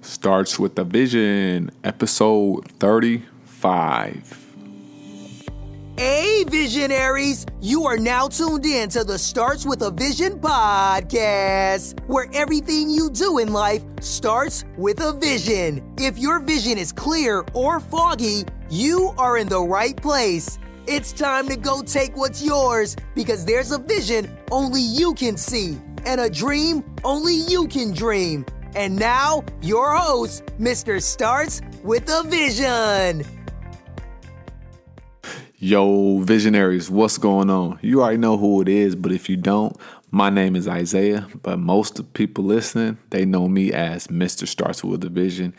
Starts with a Vision, episode 35. Hey, visionaries! You are now tuned in to the Starts with a Vision podcast, where everything you do in life starts with a vision. If your vision is clear or foggy, you are in the right place. It's time to go take what's yours, because there's a vision only you can see, and a dream only you can dream. And now, your host, Mr. Starts with a Vision. Yo, visionaries, what's going on? You already know who it is, but if you don't, my name is Isaiah, but most of the people listening, they know me as Mr. Starts with a Vision,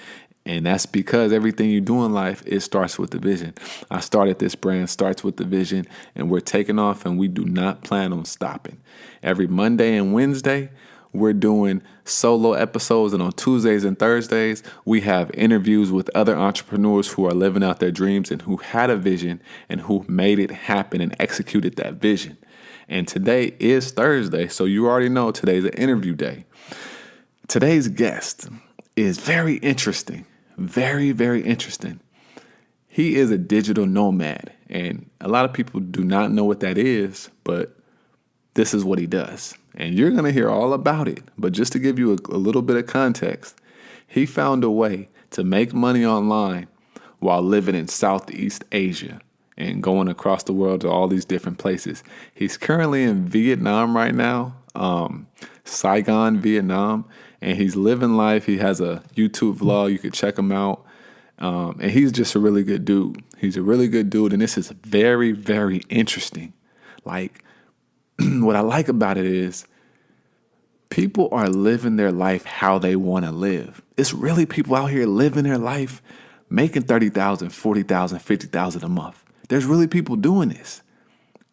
and that's because everything you do in life, it starts with the vision. I started this brand, Starts with the Vision, and we're taking off, and we do not plan on stopping. Every Monday and Wednesday, we're doing solo episodes, and on Tuesdays and Thursdays, we have interviews with other entrepreneurs who are living out their dreams and who had a vision and who made it happen and executed that vision. And today is Thursday, so you already know today's an interview day. Today's guest is very interesting, very, very interesting. He is a digital nomad, and a lot of people do not know what that is, but this is what he does. And you're going to hear all about it. But just to give you a little bit of context, he found a way to make money online while living in Southeast Asia and going across the world to all these different places. He's currently in Vietnam right now, Saigon, Vietnam, and he's living life. He has a YouTube vlog. You could check him out. And he's just a really good dude. He's a really good dude, and this is very, very interesting. Like, what I like about it is people are living their life how they want to live. It's really people out here living their life making $30,000, $40,000, $50,000 a month. There's really people doing this.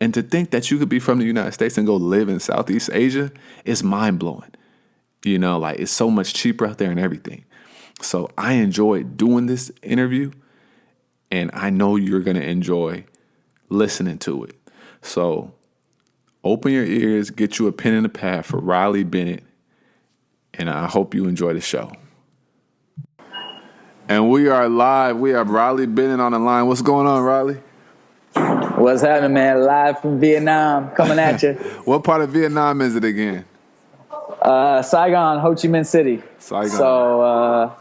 And to think that you could be from the United States and go live in Southeast Asia is mind-blowing. You know, like it's so much cheaper out there and everything. So I enjoyed doing this interview, and I know you're going to enjoy listening to it. So open your ears, get you a pen and a pad for Riley Bennett, and I hope you enjoy the show. And we are live. We have Riley Bennett on the line. What's going on, Riley? What's happening, man? Live from Vietnam, coming at you. What part of Vietnam is it again? Saigon, Ho Chi Minh City. Saigon. So,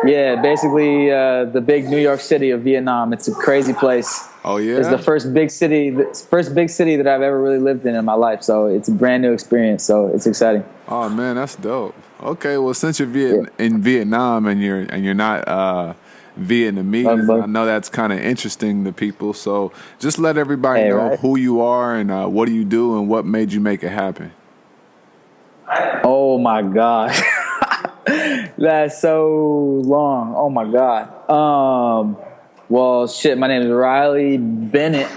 basically the big New York City of Vietnam. It's a crazy place. Oh, yeah? It's the first big city that I've ever really lived in my life. So it's a brand new experience. So it's exciting. Oh, man, that's dope. Okay, well, since you're in Vietnam and you're not Vietnamese, I know that's kind of interesting to people. So just let everybody know who you are and what do you do and what made you make it happen. Oh my God. That's so long. Oh my God. Well, shit, my name is Riley Bennett,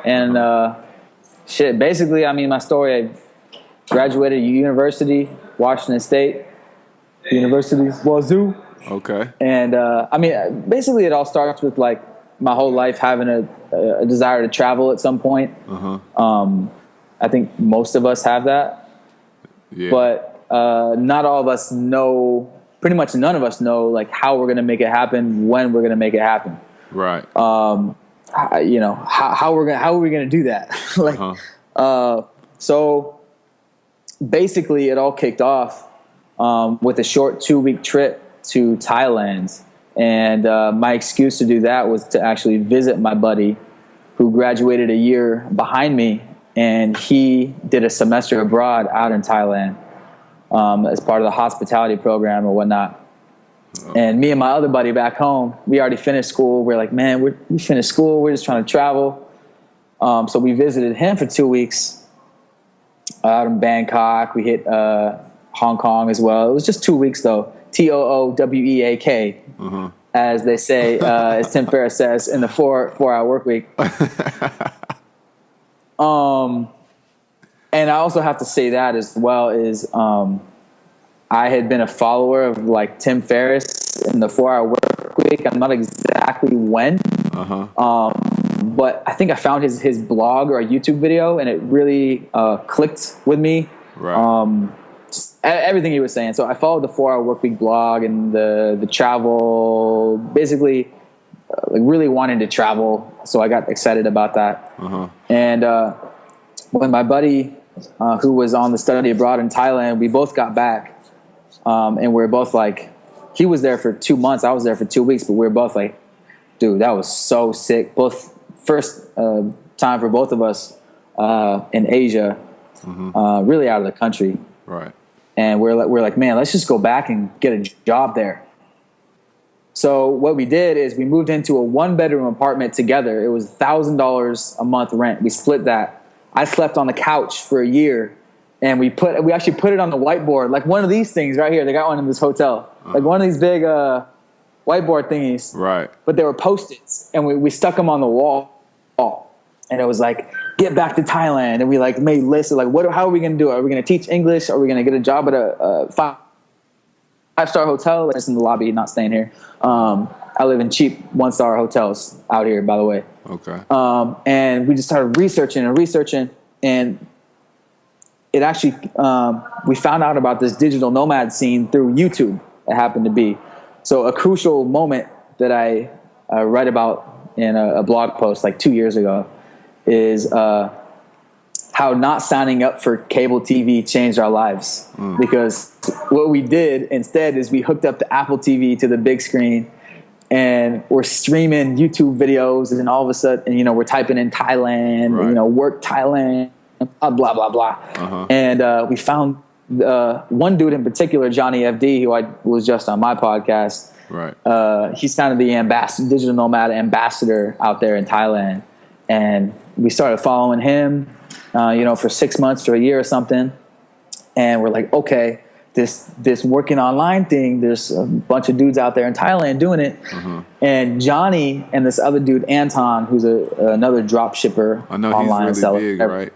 and basically, I mean, my story, I graduated university, Washington State University, Wazoo. Okay. And, I mean, basically it all starts with, like, my whole life having a desire to travel at some point. Uh-huh. I think most of us have that. Yeah. But not all of us know, pretty much none of us know, like, how we're going to make it happen, when we're going to make it happen. Right. You know, how are we gonna do that? Like, so basically, it all kicked off with a short 2-week trip to Thailand, and my excuse to do that was to actually visit my buddy, who graduated a year behind me, and he did a semester abroad out in Thailand as part of the hospitality program or whatnot. And me and my other buddy back home, we already finished school. We're like, man, we finished school. We're just trying to travel. So we visited him for 2 weeks out in Bangkok. We hit Hong Kong as well. It was just 2 weeks, though. TOOWEAK, as they say, as Tim Ferris says, in the 4-hour work week. And I also have to say that as well is I had been a follower of like Tim Ferris in the 4-hour work week. I'm not exactly when, but I think I found his blog or a YouTube video, and it really clicked with me. Right. everything he was saying. So I followed the 4-Hour Workweek blog and the travel, basically like really wanting to travel. So I got excited about that. And when my buddy, who was on the study abroad in Thailand, we both got back, and we were both like, he was there for 2 months, I was there for 2 weeks, but we were both like, dude, that was so sick. Both first time for both of us in Asia, really out of the country. Right. And we're like, man, let's just go back and get a job there. So what we did is we moved into a 1-bedroom apartment together. It was $1,000 a month rent. We split that. I slept on the couch for a year, and we actually put it on the whiteboard, like one of these things right here. They got one in this hotel, like one of these big whiteboard thingies. Right. But they were Post-its, and we stuck them on the wall. And it was like, get back to Thailand. And we like made lists of like, how are we going to do it? Are we going to teach English? Are we going to get a job at a five-star hotel? It's in the lobby, not staying here. I live in cheap 1-star hotels out here, by the way. Okay. And we just started researching, and it actually, we found out about this digital nomad scene through YouTube. It happened to be. So a crucial moment that I write about in a blog post like 2 years ago is how not signing up for cable TV changed our lives. Because what we did instead is we hooked up the Apple TV to the big screen, and we're streaming YouTube videos, and all of a sudden, we're typing in Thailand, right. Work Thailand, blah, blah, blah. And we found one dude in particular, Johnny FD, who I was just on my podcast. Right. He's kind of the digital nomad ambassador out there in Thailand. And we started following him, for 6 months to a year or something. And we're like, okay, this working online thing, there's a bunch of dudes out there in Thailand doing it. And Johnny and this other dude, Anton, who's another drop shipper, I know online he's really seller, big, right?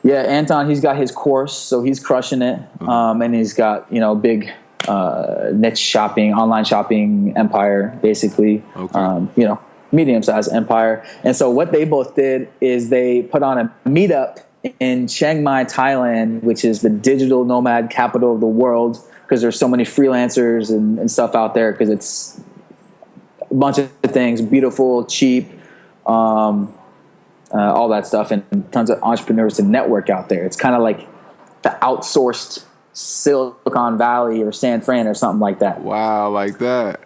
Yeah, Anton, he's got his course, so he's crushing it. And he's got, big niche shopping, online shopping empire, basically. Okay. Medium-sized empire. And so what they both did is they put on a meetup in Chiang Mai, Thailand, which is the digital nomad capital of the world, because there's so many freelancers and stuff out there, because it's a bunch of things, beautiful, cheap, all that stuff, and tons of entrepreneurs to network out there. It's kind of like the outsourced Silicon Valley or San Fran or something like that. Wow, like that.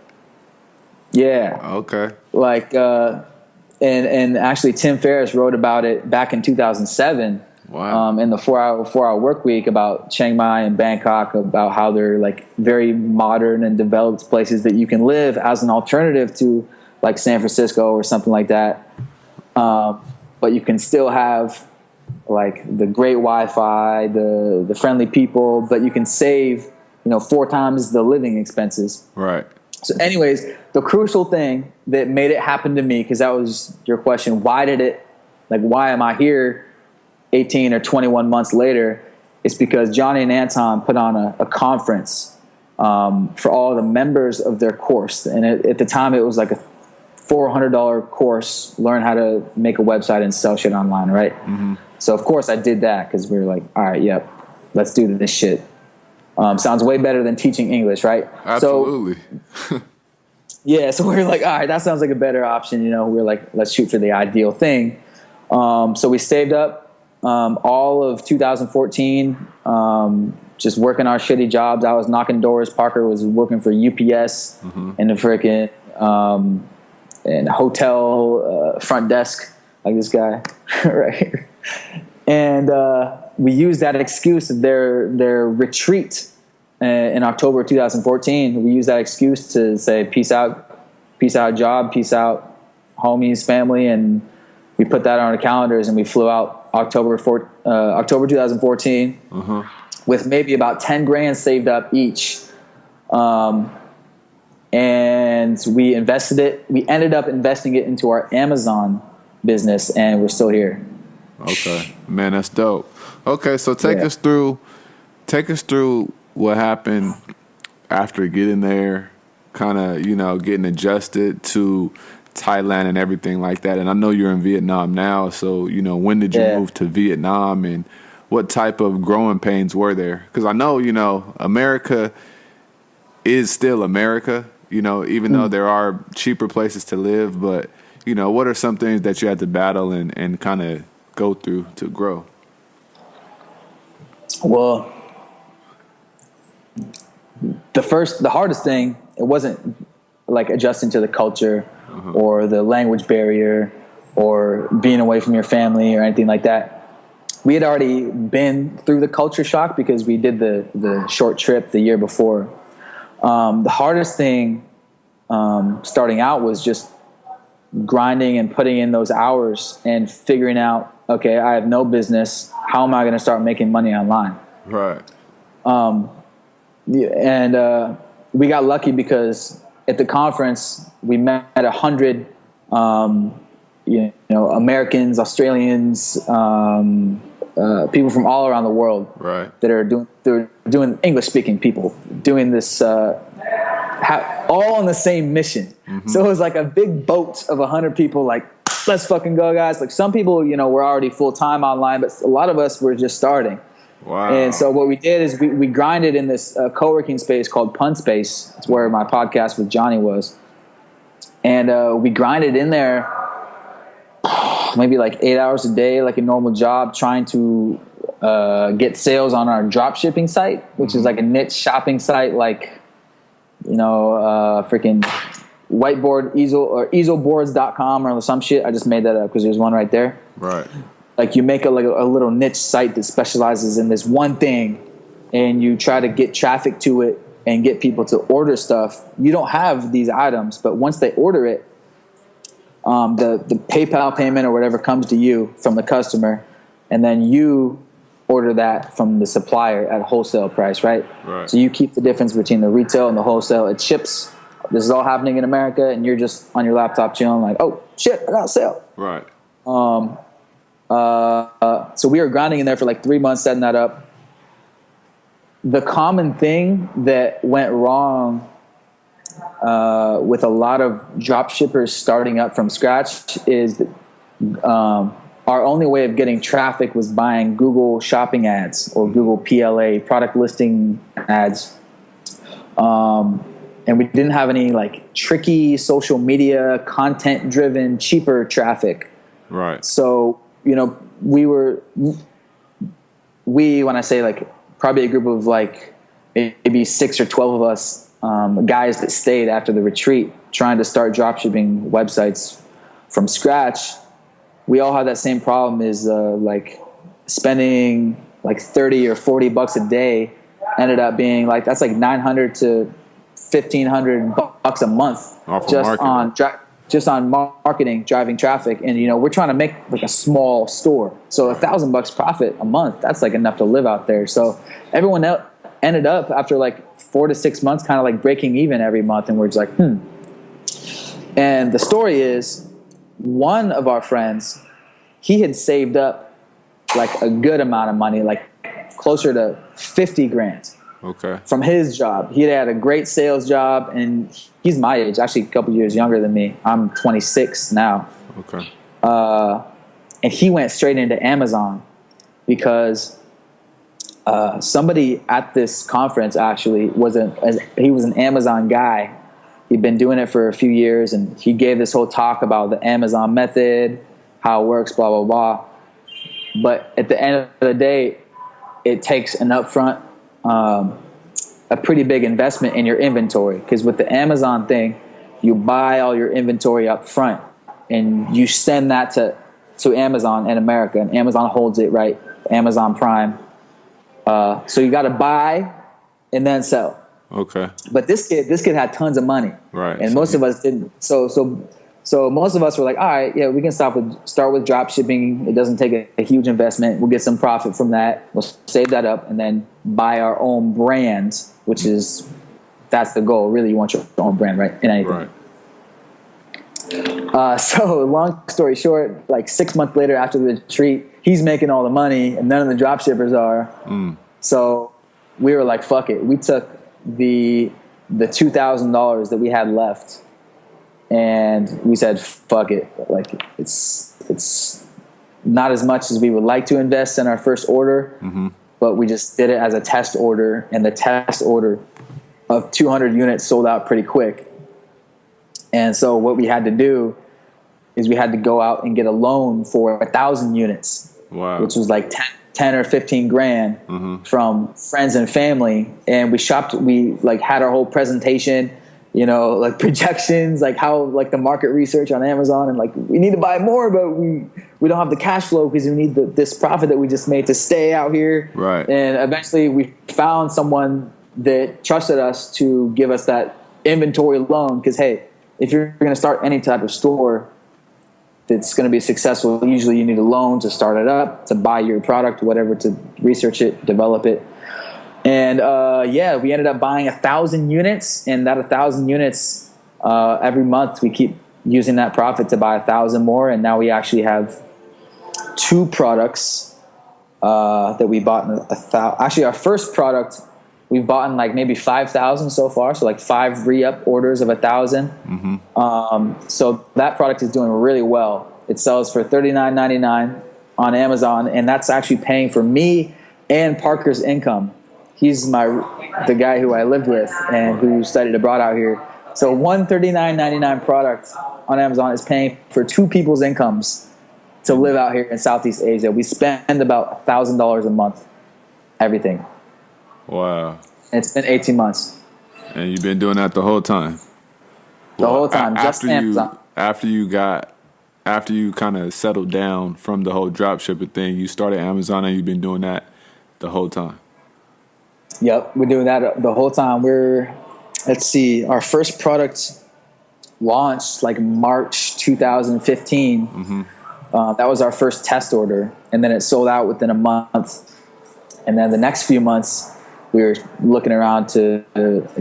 Yeah. Okay. Like, and actually Tim Ferris wrote about it back in 2007. Wow. In the 4-Hour Work Week, about Chiang Mai and Bangkok, about how they're like very modern and developed places that you can live as an alternative to like San Francisco or something like that. But you can still have like the great Wi-Fi, the friendly people, but you can save, 4 times the living expenses. Right. So anyways, the crucial thing that made it happen to me, because that was your question, why am I here 18 or 21 months later, is because Johnny and Anton put on a conference for all the members of their course. And at the time, it was like a $400 course, learn how to make a website and sell shit online, right? So, of course, I did that because we were like, all right, yep, let's do this shit. Sounds way better than teaching English, right? Absolutely. So, yeah, so we were like, all right, that sounds like a better option. We were like, let's shoot for the ideal thing. So we saved up all of 2014, just working our shitty jobs. I was knocking doors. Parker was working for UPS in the freaking in hotel front desk, like this guy right here. And we used that excuse of their retreat in October 2014. We used that excuse to say, peace out job, peace out homies, family. And we put that on our calendars, and we flew out October 2014 with maybe about 10 grand saved up each. And we invested it. We ended up investing it into our Amazon business, and we're still here. Okay, man, that's dope. Okay, so take us through what happened after getting there, kind of, getting adjusted to Thailand and everything like that. And I know you're in Vietnam now, so, when did you move to Vietnam, and what type of growing pains were there? Because I know, America is still America, even though there are cheaper places to live. But, what are some things that you had to battle and kind of go through to grow? Well, the hardest thing, it wasn't like adjusting to the culture or the language barrier or being away from your family or anything like that. We had already been through the culture shock because we did the short trip the year before. The hardest thing starting out was just grinding and putting in those hours and figuring out, okay, I have no business. How am I going to start making money online? Right. And we got lucky because at the conference we met 100, Americans, Australians, people from all around the world, right, that are doing English speaking people doing this, all on the same mission. Mm-hmm. So it was like a big boat of 100 people. Like, let's fucking go, guys. Like some people, were already full time online, but a lot of us were just starting. Wow. And so what we did is we grinded in this co-working space called Pun Space. It's where my podcast with Johnny was. And we grinded in there maybe like 8 hours a day, like a normal job, trying to get sales on our drop shipping site, which is like a niche shopping site, like, freaking whiteboard easel or easelboards.com or some shit. I just made that up because there's one right there. Right. Like you make a little niche site that specializes in this one thing, and you try to get traffic to it and get people to order stuff. You don't have these items, but once they order it, the PayPal payment or whatever comes to you from the customer, and then you order that from the supplier at wholesale price, right? Right. So you keep the difference between the retail and the wholesale. It ships. This is all happening in America, and you're just on your laptop chilling like, oh, shit, I got a sale. Right. So we were grinding in there for like 3 months, setting that up. The common thing that went wrong with a lot of drop shippers starting up from scratch is that our only way of getting traffic was buying Google shopping ads or Google PLA, product listing ads. And we didn't have any like tricky social media, content driven, cheaper traffic. Right. So, when I say like probably a group of like maybe 6 or 12 of us, guys that stayed after the retreat trying to start dropshipping websites from scratch, we all had that same problem is like spending like 30 or 40 bucks a day ended up being like, that's like 900 to 1,500 bucks a month just on marketing, driving traffic. And, we're trying to make like a small store. So $1,000 profit a month, that's like enough to live out there. So everyone else ended up after like 4 to 6 months, kind of like breaking even every month. And we're just like, And the story is one of our friends, he had saved up like a good amount of money, like closer to 50 grand. Okay. From his job. He had a great sales job, and he's my age, actually a couple years younger than me. I'm 26 now. Okay. And he went straight into Amazon because somebody at this conference actually he was an Amazon guy. He'd been doing it for a few years, and he gave this whole talk about the Amazon method, how it works, blah, blah, blah. But at the end of the day, it takes an upfront a pretty big investment in your inventory, because with the Amazon thing, you buy all your inventory up front and you send that to Amazon in America, and Amazon holds it, right? Amazon Prime. So you got to buy and then sell. Okay. But this kid had tons of money, right? And most of us didn't. So most of us were like, all right, yeah, we can start with drop shipping. It doesn't take a huge investment. We'll get some profit from that. We'll save that up and then buy our own brand, that's the goal. Really, you want your own brand, right? In anything. Right. So long story short, like 6 months later after the retreat, he's making all the money and none of the drop shippers are. So we were like, fuck it. We took the $2,000 that we had left, and we said, fuck it. Like it's not as much as we would like to invest in our first order, but we just did it as a test order, and the test order of 200 units sold out pretty quick. And so what we had to do is we had to go out and get a loan for 1,000 units, which was like 10 or 15 grand from friends and family. And we like had our whole presentation, you know, like projections, like how, like the market research on Amazon, and like we need to buy more, but we don't have the cash flow because we need this profit that we just made to stay out here. Right. And eventually we found someone that trusted us to give us that inventory loan. Because, hey, if you're going to start any type of store that's going to be successful, usually you need a loan to start it up, to buy your product, whatever, to research it, develop it. And we ended up buying 1,000 units, and that 1,000 units, every month we keep using that profit to buy 1,000 more. And now we actually have 2 products that we bought in actually our first product we've bought in like maybe 5,000 so far. So like 5 re-up orders of 1,000. So that product is doing really well. It sells for $39.99 on Amazon, and that's actually paying for me and Parker's income. He's the guy who I lived with and who studied abroad out here. So one $39.99 product on Amazon is paying for 2 people's incomes to live out here in Southeast Asia. We spend about $1,000 a month, everything. Wow. And it's been 18 months. And you've been doing that the whole time? The whole time, just Amazon. After you kind of settled down from the whole dropshipping thing, you started Amazon, and you've been doing that the whole time? Yep, we're doing that the whole time. Let's see, our first product launched like March 2015. That was our first test order, and then it sold out within a month. And then the next few months, we were looking around to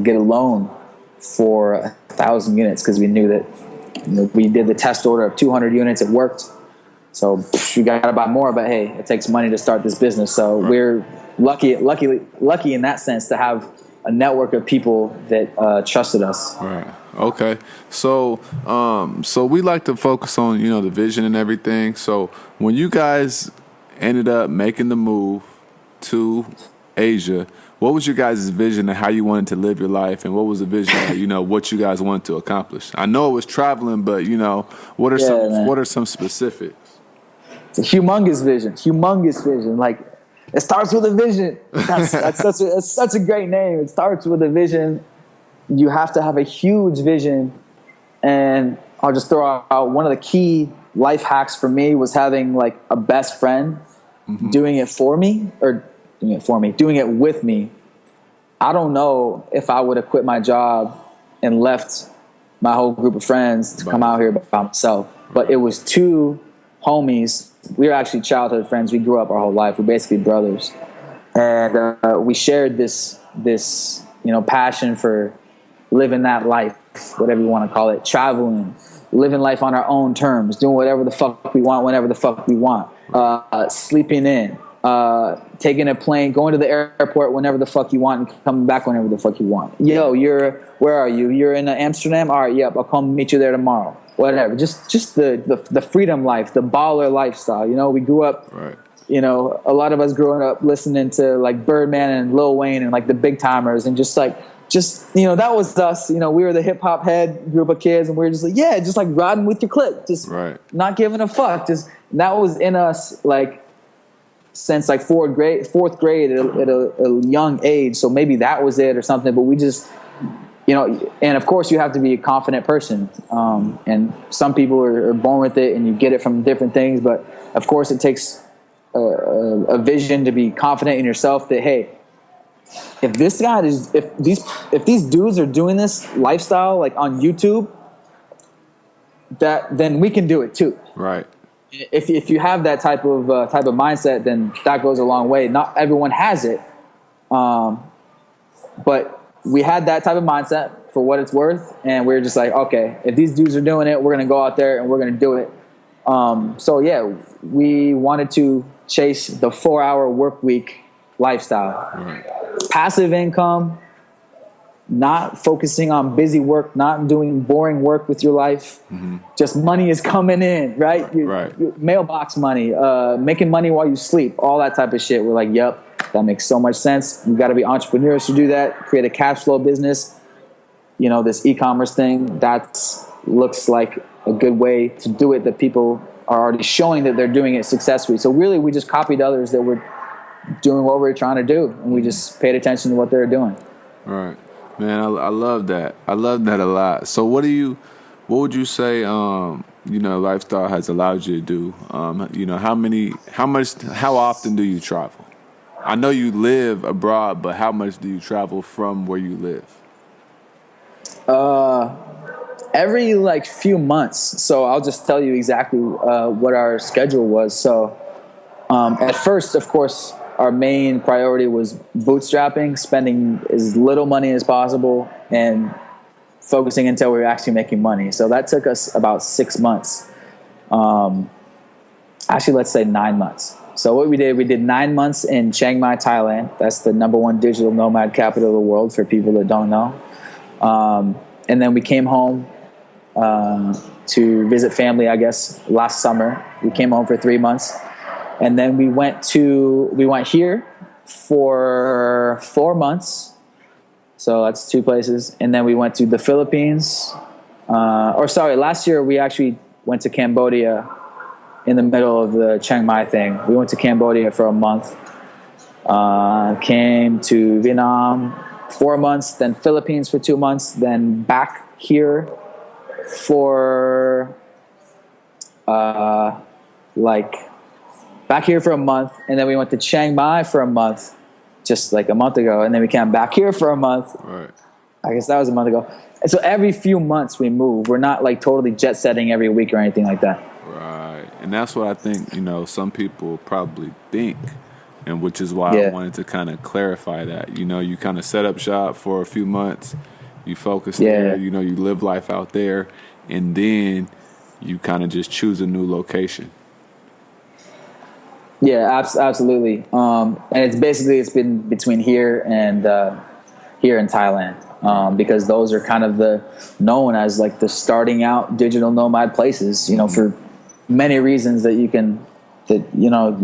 get a loan for 1,000 units, because we knew that, you know, we did the test order of 200 units. It worked. So we got to buy more, but hey, it takes money to start this business. So we're lucky in that sense to have a network of people that trusted us. Right. Okay. So we like to focus on, you know, the vision and everything. So when you guys ended up making the move to Asia, what was your guys' vision of how you wanted to live your life, and what was the vision of, you know, what you guys wanted to accomplish? I know it was traveling, but, you know, what are some specifics? It's a humongous vision. Like, it starts with a vision. That's such a great name. It starts with a vision. You have to have a huge vision. And I'll just throw out one of the key life hacks for me was having like a best friend doing it with me. I don't know if I would have quit my job and left my whole group of friends to come out here by myself. But it was 2 homies. We were actually childhood friends. We grew up our whole life. We're basically brothers. And we shared this, you know, passion for living that life, whatever you want to call it, traveling, living life on our own terms, doing whatever the fuck we want, whenever the fuck we want, sleeping in, taking a plane, going to the airport whenever the fuck you want, and coming back whenever the fuck you want. Yo, where are you? You're in Amsterdam? All right, yep, I'll come meet you there tomorrow. Whatever. Just the freedom life, the baller lifestyle. You know, we grew up, right. You know, a lot of us growing up listening to like Birdman and Lil Wayne and like the big timers, and just you know, that was us. You know, we were the hip hop head group of kids, and we were just like, yeah, just like riding with your clique, just not giving a fuck. Just that was in us, like, since like fourth grade at a young age. So maybe that was it or something. But we just, you know, and of course you have to be a confident person. And some people are born with it, and you get it from different things. But of course it takes a vision to be confident in yourself that, hey, if these dudes are doing this lifestyle like on YouTube, then we can do it too. Right. If you have that type of mindset, then that goes a long way. Not everyone has it, but we had that type of mindset for what it's worth, and we were just like, okay, if these dudes are doing it, we're gonna go out there and we're gonna do it. So yeah, we wanted to chase the 4-hour work week lifestyle, passive income, not focusing on busy work, not doing boring work with your life. Just money is coming in, right? Your mailbox money, making money while you sleep, all that type of shit. We're like, yep, that makes so much sense. You got to be entrepreneurs to do that, create a cash flow business. You know, this e-commerce thing, that looks like a good way to do it, that people are already showing that they're doing it successfully. So really, we just copied others that were doing what we're trying to do, and we just paid attention to what they're doing. Right. Man, I love that. I love that a lot. So what would you say, you know, lifestyle has allowed you to do? You know, how often do you travel? I know you live abroad, but how much do you travel from where you live? Every like few months. So I'll just tell you exactly what our schedule was. So at first, of course, our main priority was bootstrapping, spending as little money as possible, and focusing until we were actually making money. So that took us about 6 months. Actually, let's say 9 months. So what we did 9 months in Chiang Mai, Thailand. That's the #1 digital nomad capital of the world for people that don't know. And then we came home to visit family, I guess, last summer. We came home for 3 months. And then we went here for 4 months. So that's 2 places. And then we went to the Philippines. Last year we actually went to Cambodia in the middle of the Chiang Mai thing. We went to Cambodia for a month. Came to Vietnam 4 months, then Philippines for 2 months, then back here for back here for a month, and then we went to Chiang Mai for a month, just like a month ago, and then we came back here for a month. Right. I guess that was a month ago. And so every few months we move. We're not like totally jet setting every week or anything like that. Right. And that's what I think, you know, some people probably think, and which is why I wanted to kind of clarify that. You know, you kind of set up shop for a few months, you focus there, you know, you live life out there, and then you kind of just choose a new location. Yeah, absolutely. And it's been between here and Thailand, because those are kind of known as like the starting out digital nomad places, you know, for many reasons that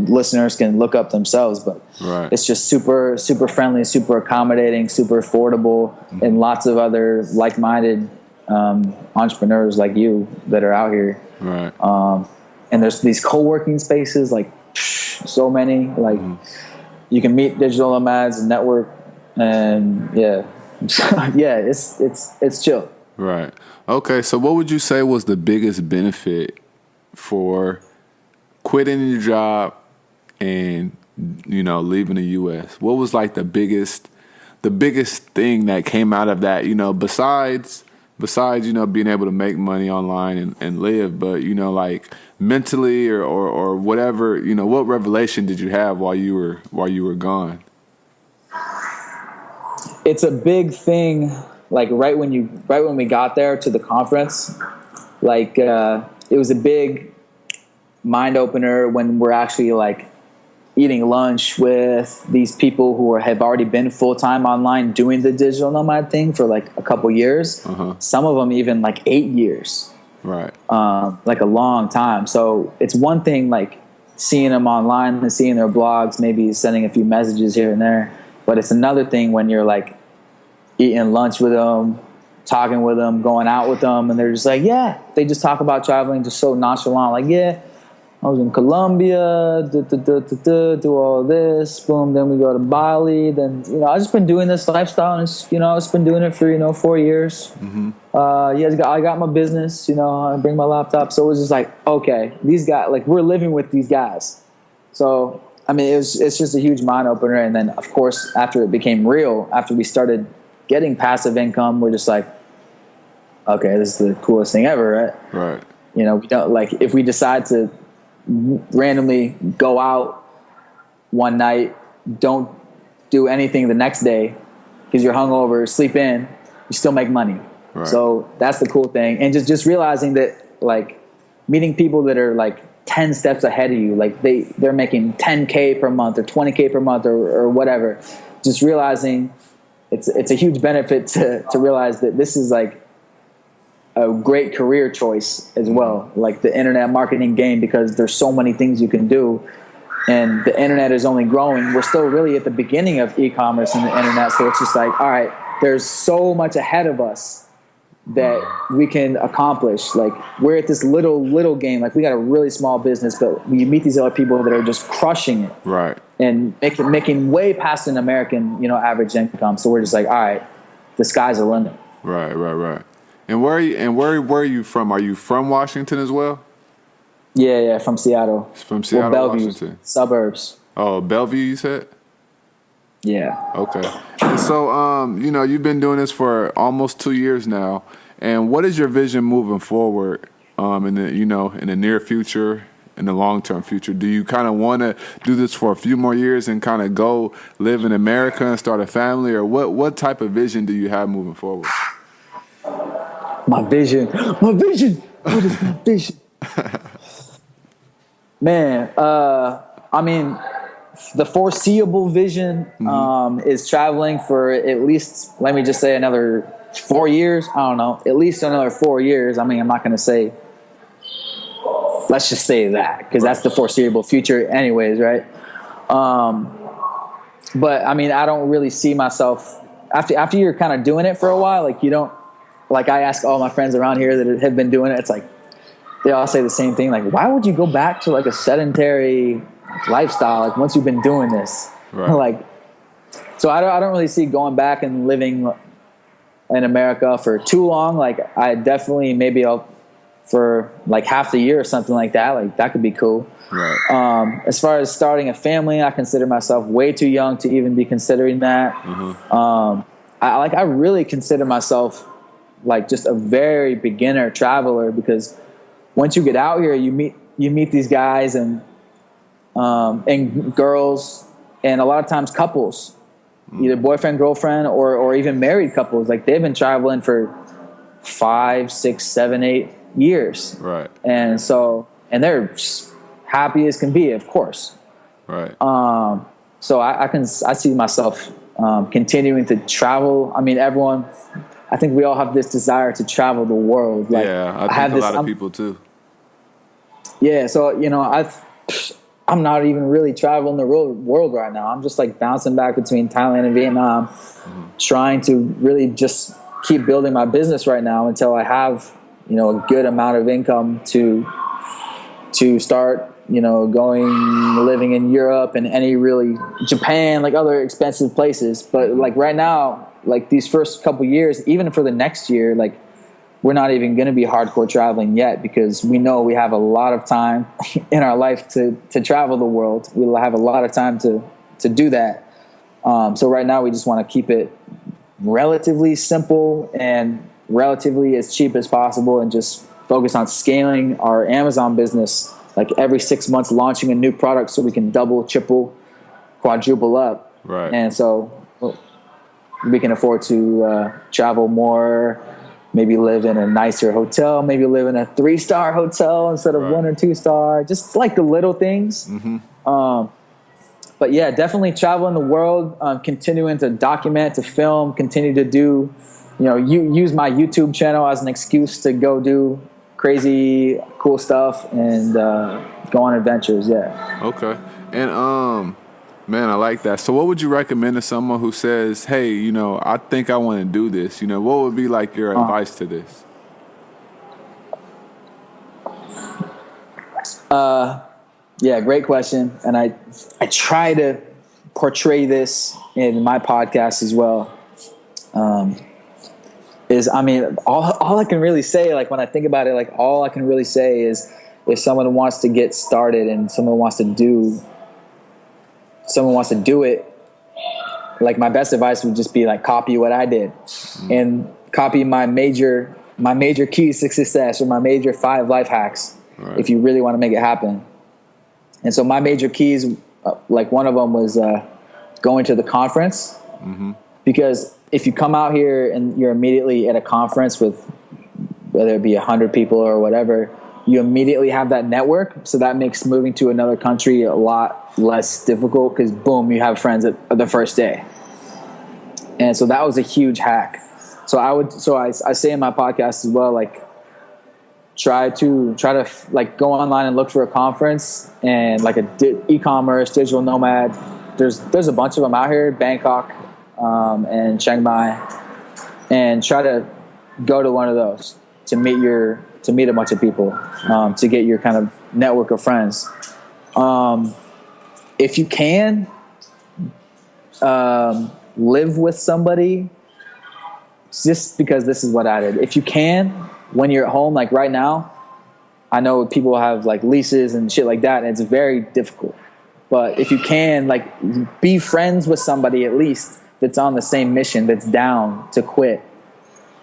listeners can look up themselves, but it's just super, super friendly, super accommodating, super affordable, and lots of other like-minded entrepreneurs like you that are out here. Right. And there's these co-working spaces, like so many, like you can meet digital nomads and network, and it's chill. Right. Okay. So what would you say was the biggest benefit for quitting your job and, you know, leaving the U.S.? What was like the biggest thing that came out of that, you know, besides, you know, being able to make money online and live, but, you know, like mentally or whatever, you know, what revelation did you have while you were gone? It's a big thing. Like right when we got there to the conference, like it was a big mind opener when we're actually like eating lunch with these people who have already been full-time online doing the digital nomad thing for like a couple years. Some of them even like 8 years. Right. Like a long time. So it's one thing like seeing them online and seeing their blogs, maybe sending a few messages here and there. But it's another thing when you're like eating lunch with them, talking with them, going out with them, and they're just like, they just talk about traveling just so nonchalant. Like, I was in Colombia, do all this, boom, then we go to Bali. Then, you know, I've just been doing this lifestyle, and it's, you know, I've been doing it for, you know, 4 years. I got my business, you know, I bring my laptop. So it was just like, okay, these guys, like, we're living with these guys. So, I mean, it's just a huge mind opener. And then, of course, after it became real, after we started getting passive income, we're just like, okay, this is the coolest thing ever, right? Right. You know, we don't, like, if we decide to randomly go out one night, don't do anything the next day because you're hungover, sleep in, you still make money. Right. So that's the cool thing. And just realizing that, like, meeting people that are like 10 steps ahead of you, like they're making 10K per month or 20K per month or whatever, just realizing it's a huge benefit to realize that this is like a great career choice as well, like the internet marketing game, because there's so many things you can do, and the internet is only growing. We're still really at the beginning of e-commerce and the internet, so it's just like, all right, there's so much ahead of us that we can accomplish. Like, we're at this little game. Like, we got a really small business, but you meet these other people that are just crushing it, right, and making way past an American, average income. So we're just like, all right, the sky's the limit. Right. And where are you from? Are you from Washington as well? Yeah, from Seattle. From Seattle, Bellevue, Washington. Suburbs. Oh, Bellevue, you said? Yeah. Okay. And so, you've been doing this for almost 2 years now. And what is your vision moving forward in the near future, in the long-term future? Do you kind of want to do this for a few more years and kind of go live in America and start a family? Or what type of vision do you have moving forward? My vision. What is my vision? Man, the foreseeable vision is traveling for at least, let me just say, another 4 years. I don't know, at least another 4 years. I mean, I'm not going to say, let's just say that, because that's the foreseeable future anyways, right? But I mean, I don't really see myself after you're kind of doing it for a while. Like, you don't, like, I ask all my friends around here that have been doing it, it's like, they all say the same thing. Like, why would you go back to like a sedentary lifestyle? Like, once you've been doing this, right. Like, so I don't really see going back and living in America for too long. Like, I definitely, maybe for like half the year or something like that. Like, that could be cool. Right. As far as starting a family, I consider myself way too young to even be considering that. I really consider myself like just a very beginner traveler, because once you get out here, you meet these guys and girls, and a lot of times couples, either boyfriend, girlfriend, or even married couples. Like, they've been traveling for 5, 6, 7, 8 years. Right. And they're just happy as can be, of course. Right. So I see myself continuing to travel. I mean, I think we all have this desire to travel the world. Like, yeah, I think a lot of people too. Yeah, so I'm not even really traveling the world right now. I'm just like bouncing back between Thailand and Vietnam, trying to really just keep building my business right now until I have a good amount of income to start living in Europe and any really Japan, like other expensive places. But like right now, like these first couple years, even for the next year, like, we're not even going to be hardcore traveling yet, because we know we have a lot of time in our life to travel the world. We'll have a lot of time to do that. So right now we just want to keep it relatively simple and relatively as cheap as possible, and just focus on scaling our Amazon business, like every 6 months launching a new product so we can double, triple, quadruple up. Right. And so we can afford to travel more, maybe live in a nicer hotel, maybe live in a 3-star hotel instead of 1 or 2-star, just like the little things. But yeah, definitely traveling the world, continuing to document, to film, continue to do, use my YouTube channel as an excuse to go do crazy, cool stuff and go on adventures. Yeah. Okay. And man, I like that. So what would you recommend to someone who says, hey, I think I want to do this? What would be like your advice to this? Yeah, great question. And I try to portray this in my podcast as well. All I can really say, like, when I think about it, like, all I can really say is, if someone wants to get started and someone wants to do it, like, my best advice would just be like, copy what I did and copy my major keys to success, or my major 5 life hacks, if you really want to make it happen. And so my major keys, like, one of them was going to the conference, because if you come out here and you're immediately at a conference with, whether it be 100 people or whatever, you immediately have that network. So that makes moving to another country a lot less difficult, because boom, you have friends at the first day. And so that was a huge hack. So I say in my podcast as well, like, try to like go online and look for a conference and like e-commerce, digital nomad. There's a bunch of them out here, Bangkok, and Chiang Mai, and try to go to one of those to meet a bunch of people, to get your kind of network of friends. If you can, live with somebody, just because this is what I did. If you can, when you're at home, like right now, I know people have like leases and shit like that, and it's very difficult. But if you can, like, be friends with somebody at least that's on the same mission, that's down to quit,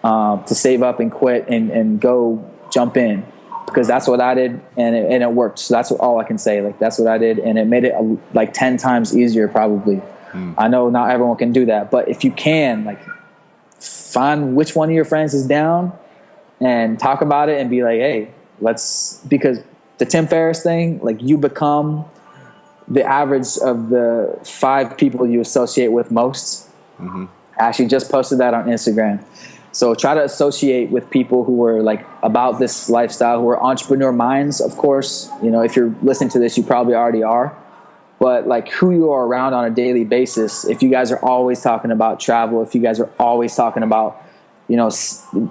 to save up and quit and go jump in, because that's what I did, and it worked. So that's all I can say. Like, that's what I did, and it made it like 10 times easier probably. I know not everyone can do that, but if you can, like, find which one of your friends is down and talk about it and be like, hey, because the Tim Ferris thing, like, you become the average of the 5 people you associate with most. I actually just posted that on Instagram. So try to associate with people who are like about this lifestyle, who are entrepreneur minds, of course. You know, if you're listening to this, you probably already are. But like, who you are around on a daily basis, if you guys are always talking about travel, if you guys are always talking about, you know,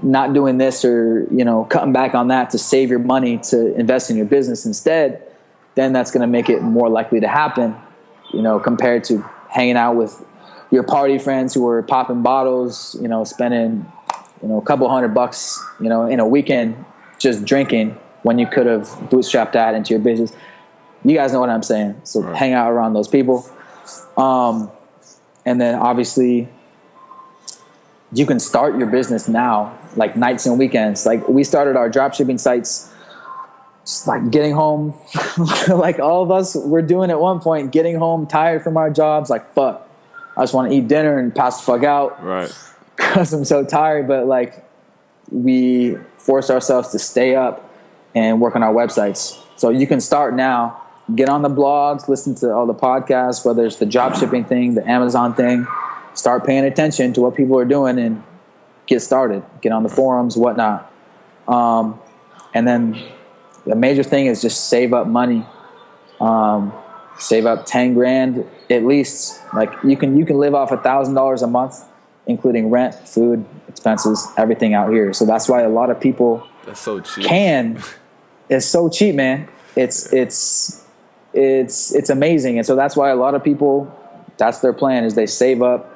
not doing this or, you know, cutting back on that to save your money to invest in your business instead, then that's going to make it more likely to happen, you know, compared to hanging out with your party friends who are popping bottles, you know, spending, you know, a couple $100, you know, in a weekend just drinking when you could have bootstrapped that into your business. You guys know what I'm saying. So right. Hang out around those people. And then obviously you can start your business now, like nights and weekends. Like, we started our dropshipping sites, just like getting home, like all of us were doing at one point, getting home tired from our jobs. Like, fuck, I just want to eat dinner and pass the fuck out. Right. Because I'm so tired. But like, we forced ourselves to stay up and work on our websites. So you can start now. Get on the blogs, listen to all the podcasts, whether it's the dropshipping thing, the Amazon thing. Start paying attention to what people are doing and get started. Get on the forums, whatnot. And then the major thing is just save up money. Save up 10 grand at least. Like, you can live off $1,000 a month, including rent, food, expenses, everything out here. So that's why a lot of people that's so cheap. It's so cheap, man. It's amazing. And so that's why a lot of people, that's their plan, is they save up,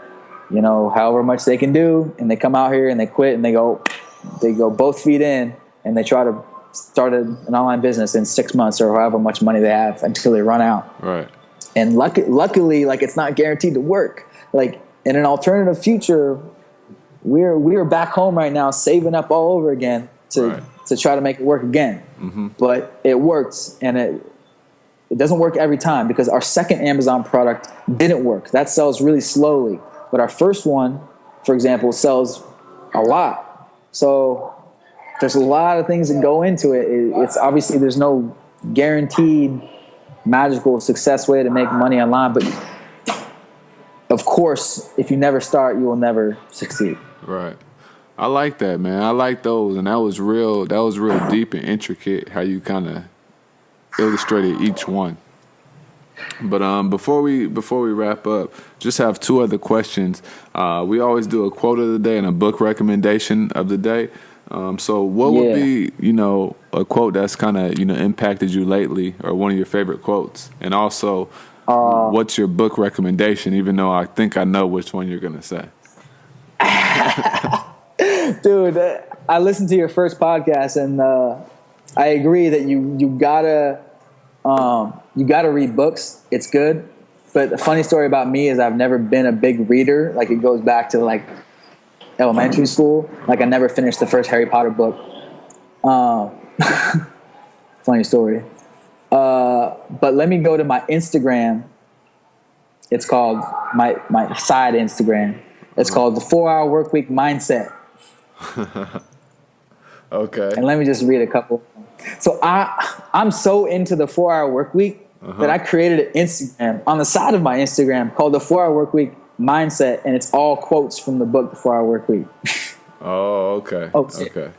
you know, however much they can do, and they come out here and they quit and they go both feet in, and they try to start an online business in 6 months or however much money they have until they run out. Right. And luckily, like, it's not guaranteed to work. Like, in an alternative future, we're back home right now saving up all over again to try to make it work again. But it works, and it doesn't work every time, because our second Amazon product didn't work. That sells really slowly. But our first one, for example, sells a lot. So there's a lot of things that go into it. It's obviously, there's no guaranteed magical success way to make money online. But of course, if you never start, you will never succeed. Right. I like that, man. I like those. And that was real deep and intricate, how you kind of illustrated each one. But before we wrap up, just have 2 other questions. We always do a quote of the day and a book recommendation of the day. So what would be, you know, a quote that's kind of, you know, impacted you lately, or one of your favorite quotes? And also, what's your book recommendation, even though I think I know which one you're going to say? Dude, I listened to your first podcast, and I agree that you gotta read books. It's good. But the funny story about me is I've never been a big reader. Like, it goes back to like elementary school. Like, I never finished the first Harry Potter book. Funny story. But let me go to my Instagram. It's called my side Instagram. It's called the 4-Hour Workweek Mindset. Okay. And let me just read a couple. So I'm so into the 4-Hour Workweek that I created an Instagram on the side of my Instagram called the 4-Hour Workweek mindset, and it's all quotes from the book, The 4 Hour Work Week. Oh, okay. Okay.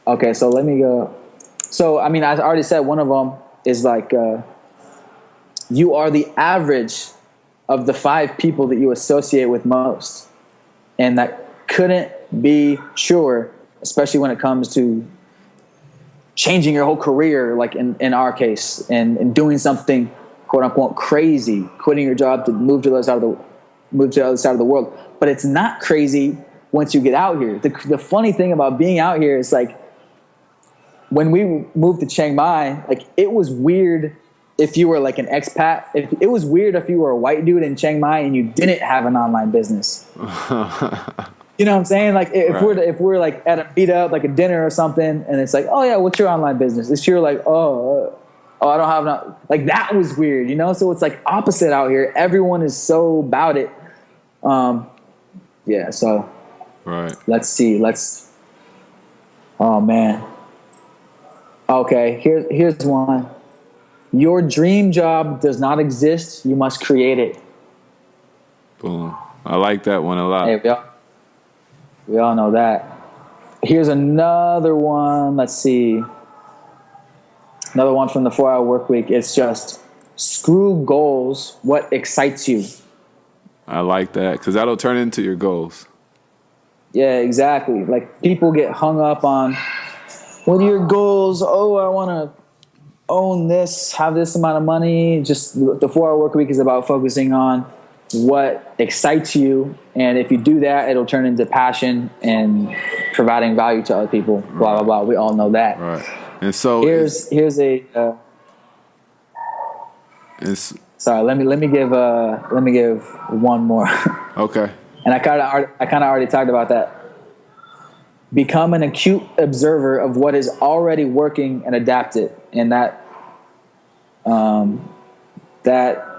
Okay, so let me go. So, I mean, I already said one of them is like, you are the average of the 5 people that you associate with most. And that couldn't be truer, especially when it comes to changing your whole career, like in our case, and doing something, quote unquote, crazy, quitting your job to move to the other side of the world. But it's not crazy once you get out here. The funny thing about being out here is like, when we moved to Chiang Mai, like it was weird if you were like an expat. It was weird if you were a white dude in Chiang Mai and you didn't have an online business. You know what I'm saying? Like if we're like at a meetup, like a dinner or something, and it's like, oh yeah, what's your online business? If you're like, oh, I don't have no, like that was weird, you know? So it's like opposite out here. Everyone is so about it. Yeah. So let's see. Oh man. Okay. Here's one. Your dream job does not exist. You must create it. Boom. I like that one a lot. Hey, we all know that. Here's another one. Let's see. Another one from the 4 Hour Work Week. It's just screw goals. What excites you? I like that because that'll turn into your goals. Yeah, exactly. Like people get hung up on what are your goals? Oh, I want to own this, have this amount of money. Just the 4 Hour Work Week is about focusing on what excites you, and if you do that, it'll turn into passion and providing value to other people. Blah blah blah. We all know that. Right. And so here's a. Sorry, let me give one more. Okay. And I kind of already talked about that. Become an acute observer of what is already working and adapt it, and that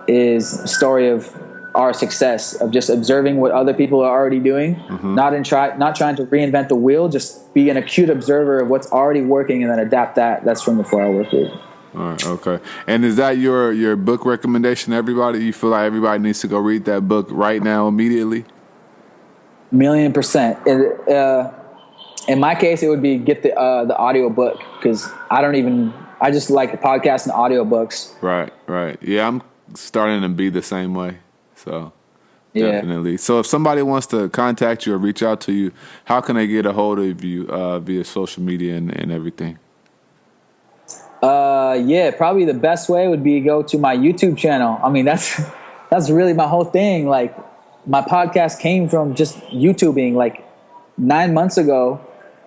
is a story of our success, of just observing what other people are already doing, not trying to reinvent the wheel, just be an acute observer of what's already working and then adapt that. That's from the 4 Hour Work Week. All right, okay. And is that your book recommendation to everybody? You feel like everybody needs to go read that book right now, immediately? 1,000,000%. In my case, it would be get the audio book, because I just like the podcast and audiobooks. Right. Yeah, I'm starting to be the same way. So definitely. So if somebody wants to contact you or reach out to you, how can they get a hold of you via social media and everything? Probably the best way would be go to my YouTube channel. I mean, that's really my whole thing. Like my podcast came from just YouTubing. Like 9 months ago,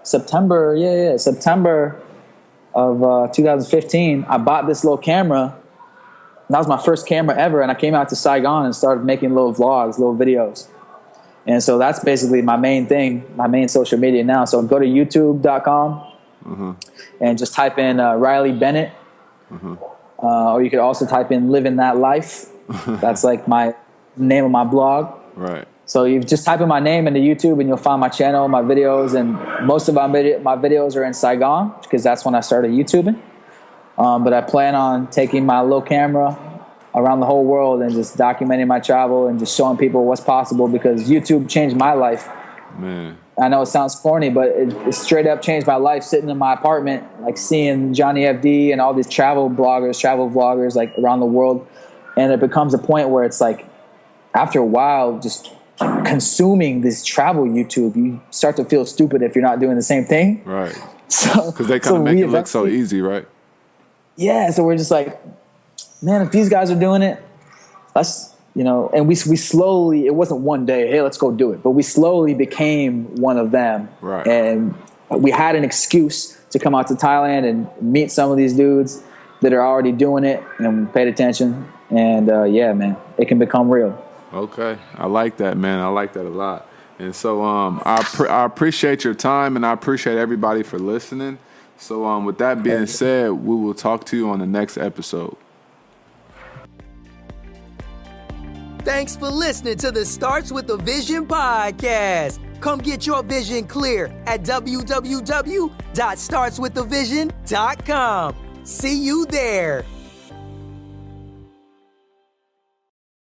September of 2015, I bought this little camera. That was my first camera ever, and I came out to Saigon and started making little vlogs, little videos. And so that's basically my main thing, my main social media now. So go to youtube.com and just type in Riley Bennett. Or you could also type in Living That Life. That's like my name of my blog. Right. So you just type in my name into YouTube and you'll find my channel, my videos, and most of my videos are in Saigon because that's when I started YouTubing. But I plan on taking my little camera around the whole world and just documenting my travel and just showing people what's possible, because YouTube changed my life. Man. I know it sounds corny, but it straight up changed my life, sitting in my apartment, like seeing Johnny FD and all these travel vloggers like around the world. And it becomes a point where it's like, after a while, just consuming this travel YouTube, you start to feel stupid if you're not doing the same thing. Right. So because they kind of make it look so easy, right? Yeah. So we're just like, man, if these guys are doing it, let's, and we slowly, it wasn't one day, hey, let's go do it. But we slowly became one of them. Right. And we had an excuse to come out to Thailand and meet some of these dudes that are already doing it, and we paid attention. And yeah, man, it can become real. Okay. I like that, man. I like that a lot. And so I appreciate your time, and I appreciate everybody for listening. So with that being said, we will talk to you on the next episode. Thanks for listening to the Starts With a Vision podcast. Come get your vision clear at www.startswithavision.com. See you there.